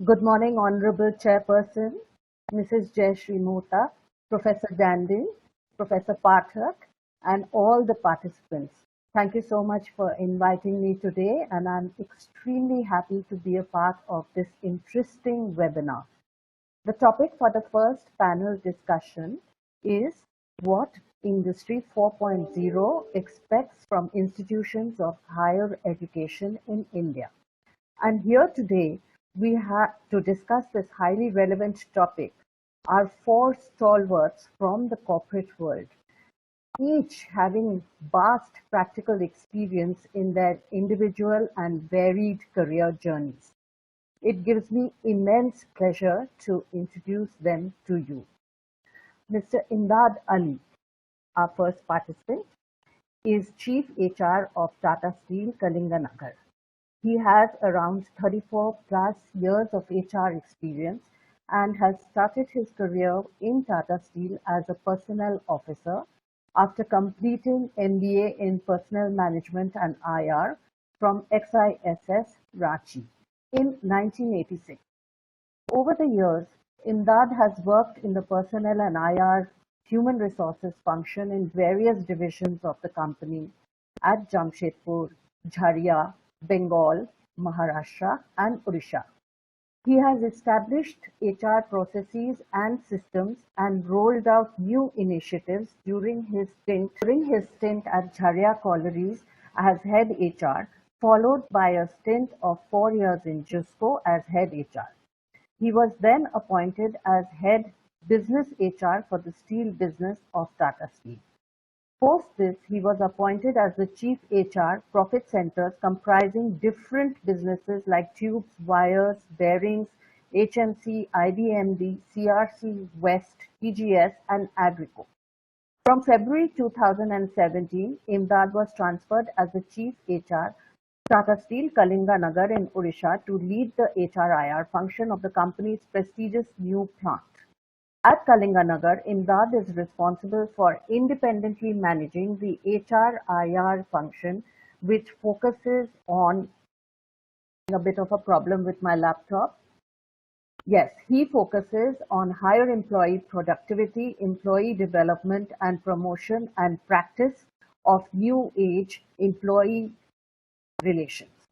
Good morning, Honorable Chairperson, Mrs. Jayashree Mota, Professor Dandin, Professor Pathak, and all the participants. Thank you so much for inviting me today, and I'm extremely happy to be a part of this interesting webinar. The topic for the first panel discussion is what Industry 4.0 expects from institutions of higher education in India. And here today, we have to discuss this highly relevant topic are four stalwarts from the corporate world, each having vast practical experience in their individual and varied career journeys. It gives me immense pleasure to introduce them to you. Mr. Imdad Ali, our first participant, is Chief HR of Tata Steel Kalinganagar. He has around 34 plus years of HR experience and has started his career in Tata Steel as a personnel officer after completing MBA in Personnel Management and IR from XISS Ranchi in 1986. Over the years, Imdad has worked in the personnel and IR human resources function in various divisions of the company at Jamshedpur, Jharia, Bengal, Maharashtra, and Odisha. He has established HR processes and systems and rolled out new initiatives during his stint at Jharia Collieries as head HR, followed by a stint of 4 years in JUSCO as head HR. He was then appointed as head business HR for the steel business of Tata Steel. Post this, he was appointed as the chief HR profit centers comprising different businesses like tubes, wires, bearings, HMC, IBMD, CRC, West, TGS, and Agrico. From February 2017, Imdad was transferred as the chief HR Tata Steel Kalinganagar in Odisha to lead the HRIR function of the company's prestigious new plant. At Kalinganagar, Imdad is responsible for independently managing the HRIR function, which focuses on a bit of a problem with my laptop. Yes, he focuses on higher employee productivity, employee development and promotion, and practice of new age employee relations.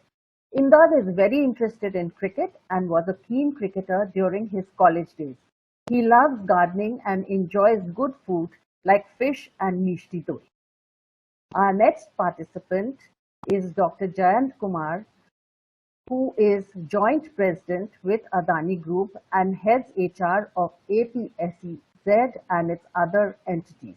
Imdad is very interested in cricket and was a keen cricketer during his college days. He loves gardening and enjoys good food like fish and mishti doi. Our next participant is Dr. Jayant Kumar, who is Joint President with Adani Group and heads HR of APSEZ and its other entities.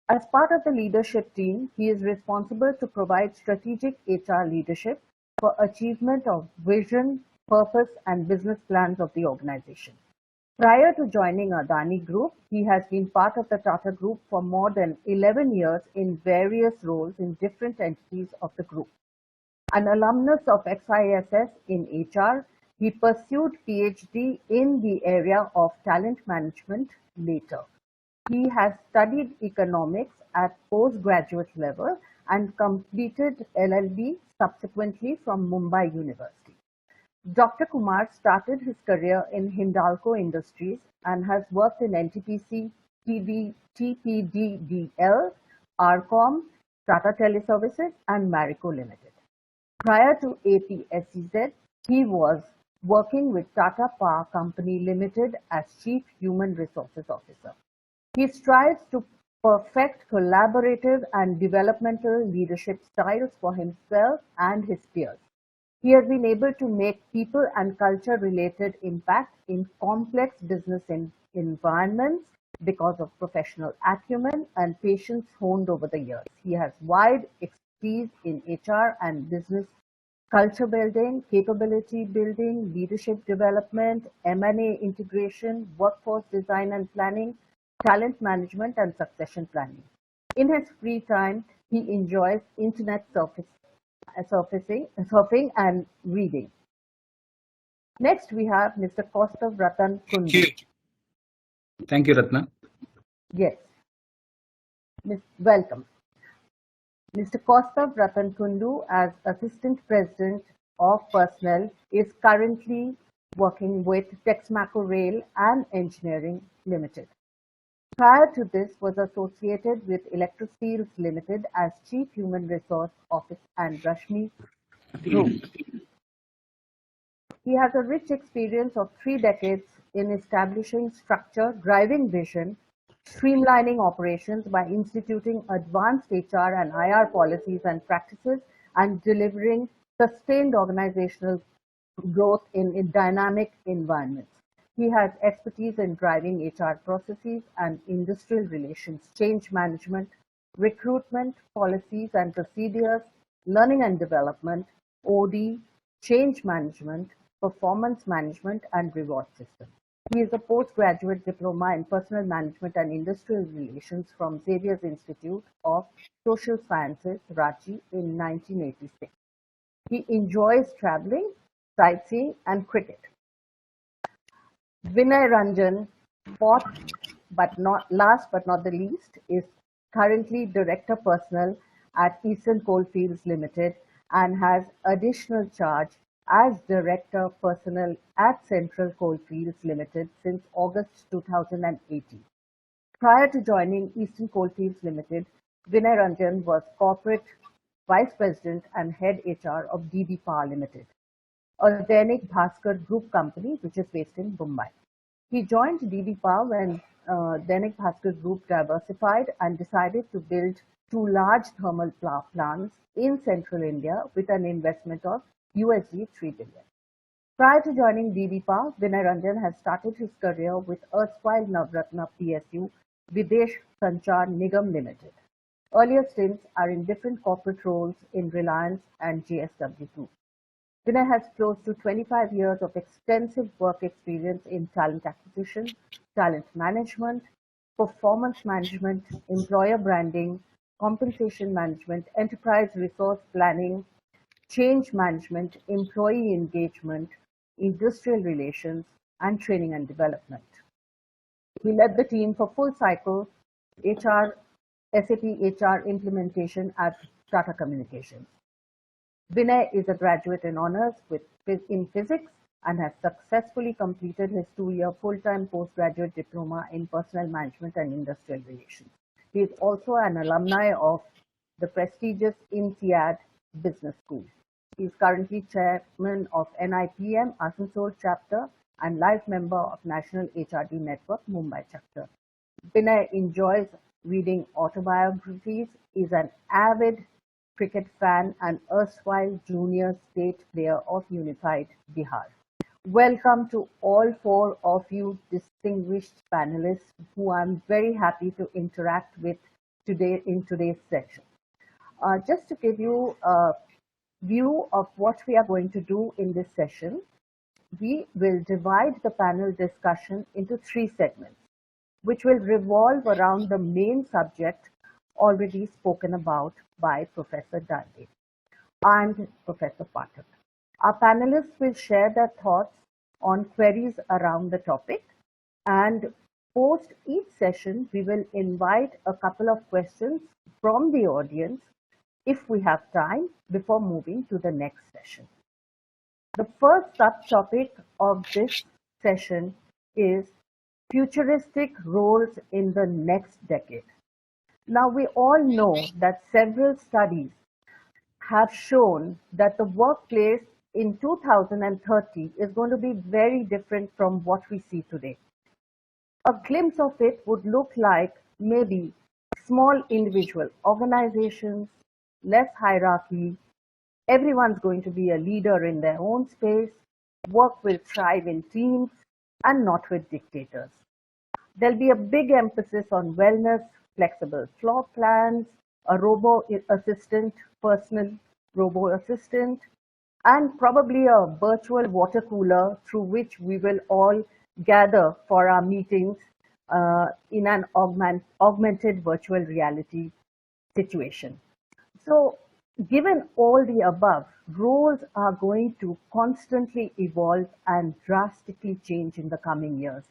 As part of the leadership team, he is responsible to provide strategic HR leadership for achievement of vision, purpose, and business plans of the organization. Prior to joining Adani Group, he has been part of the Tata Group for more than 11 years in various roles in different entities of the group. An alumnus of XISS in HR, he pursued PhD in the area of talent management later. He has studied economics at postgraduate level and completed LLB subsequently from Mumbai University. Dr. Kumar started his career in Hindalco Industries and has worked in NTPC, TPDDL, RCOM, Tata Teleservices, and Marico Limited. Prior to APSEZ, he was working with Tata Power Company Limited as Chief Human Resources Officer. He strives to perfect collaborative and developmental leadership styles for himself and his peers. He has been able to make people and culture related impact in complex business environments because of professional acumen and patience honed over the years. He has wide expertise in HR and business culture building, capability building, leadership development, M&A integration, workforce design and planning, talent management, and succession planning. In his free time, he enjoys internet surfing and reading. Next, we have Mr. Kaustav Ratan Kundu. Thank you, Ratna. Yes. Welcome. Mr. Kaustav Ratan Kundu, as Assistant President of Personnel, is currently working with Texmaco Rail and Engineering Limited. Prior to this was associated with Electrosteels Limited as Chief Human Resource Officer and Rashmi Group. He has a rich experience of 3 decades in establishing structure, driving vision, streamlining operations by instituting advanced HR and IR policies and practices, and delivering sustained organizational growth in dynamic environments. He has expertise in driving HR processes and industrial relations, change management, recruitment, policies and procedures, learning and development, OD, change management, performance management, and reward system. He is a postgraduate diploma in personal management and industrial relations from Xavier's Institute of Social Sciences, Ranchi, in 1986. He enjoys traveling, sightseeing, and cricket. Vinay Ranjan, fourth but not last but not the least, is currently Director Personnel at Eastern Coalfields Limited and has additional charge as Director Personnel at Central Coalfields Limited since August 2018. Prior to joining Eastern Coalfields Limited, Vinay Ranjan was Corporate Vice President and Head HR of DB Power Limited, a Dainik Bhaskar Group company which is based in Mumbai. He joined DB Power when Dainik Bhaskar Group diversified and decided to build two large thermal plants in central India with an investment of USD 3 billion. Prior to joining DB Power, Vinay Ranjan has started his career with erstwhile Navratna PSU Videsh Sanchar Nigam Limited. Earlier stints are in different corporate roles in Reliance and JSW Group. Vinay has close to 25 years of extensive work experience in talent acquisition, talent management, performance management, employer branding, compensation management, enterprise resource planning, change management, employee engagement, industrial relations, and training and development. He led the team for full cycle HR, SAP HR implementation at Tata Communications. Vinay is a graduate in honors in physics and has successfully completed his 2-year full-time postgraduate diploma in personal management and industrial relations. He is also an alumni of the prestigious INSEAD Business School. He is currently chairman of NIPM Asansol chapter and life member of National HRD Network Mumbai chapter. Vinay enjoys reading autobiographies, is an avid cricket fan and erstwhile junior state player of Unified Bihar. Welcome to all 4 of you distinguished panelists who I'm very happy to interact with today in today's session. Just to give you a view of what we are going to do in this session, we will divide the panel discussion into 3 segments, which will revolve around the main subject already spoken about by Professor Dande and Professor Pathak. Our panelists will share their thoughts on queries around the topic, and post each session, we will invite a couple of questions from the audience if we have time before moving to the next session. The first subtopic of this session is futuristic roles in the next decade. Now, we all know that several studies have shown that the workplace in 2030 is going to be very different from what we see today. A glimpse of it would look like maybe small individual organizations, less hierarchy, everyone's going to be a leader in their own space, work will thrive in teams and not with dictators. There'll be a big emphasis on wellness, flexible floor plans, a robo assistant, personal robo assistant, and probably a virtual water cooler through which we will all gather for our meetings in an augmented virtual reality situation. So, given all the above, roles are going to constantly evolve and drastically change in the coming years.